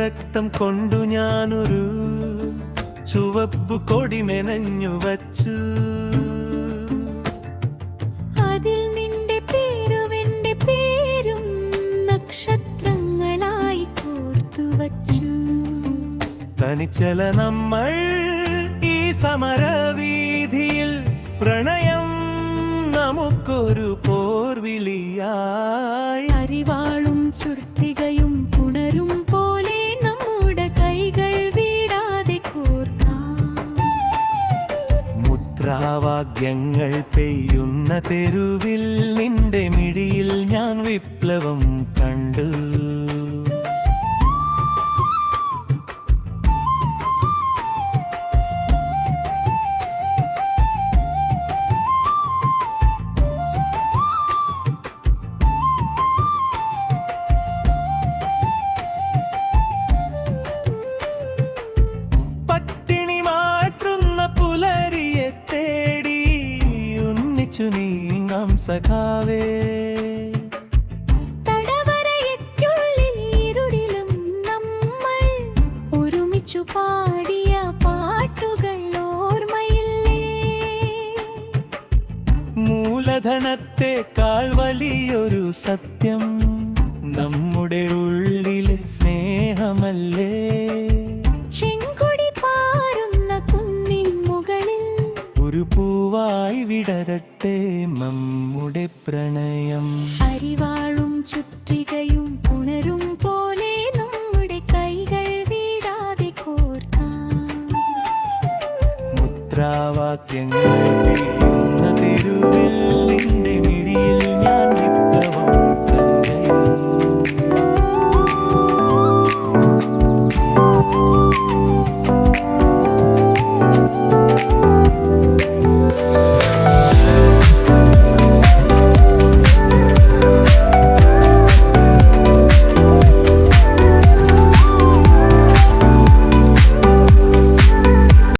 രക്തം കൊണ്ടു ഞാനൊരു ചുവപ്പു കൊടി മെനഞ്ഞു വച്ചു. അതിൽ നിന്റെ പേരും എന്റെ പേരും നക്ഷത്രങ്ങളായി കോർത്തുവച്ചു. തനിച്ചല നമ്മൾ ഈ സമരവീതിയിൽ, പ്രണയം നമുക്കൊരു പോർവിളിയായി. അരിവാളും ചുർത്തികയും പുണരും പോലെ നമ്മുടെ കൈകൾ വീടാതെ കോർക്കാം. മുദ്രാവാക്യങ്ങൾ പെയ്യുന്ന തെരുവിൽ നിന്റെ മിഴിയിൽ ഞാൻ വിപ്ലവം കണ്ടു. നീങ്ങാം സഖാവേ, തടവറയ്ക്കുള്ളിൽ ഇരുളിലും നമ്മൾ ഒരുമിച്ചു പാടിയ പാട്ടുകൾ ഓർമ്മയില്ലേ? മൂലധനത്തെക്കാൾ വലിയൊരു സത്യം നമ്മുടെ ഉള്ളിലെ സ്നേഹമല്ലേ? ചെങ്കൊടി പാറുന്ന കുന്നിൻ മുകളിൽ ഒരു പൂവായി വിടരട്ടെ നമ്മുടെ പ്രണയം. അരിവാളും ചുറ്റികയും പുണരും പോലെ നമ്മുടെ കൈകൾ വീടാതെ കോർക്കാം. മുദ്രാവാക്യങ്ങൾ പെയ്യുന്ന തെരുവിൽ നിന്റെ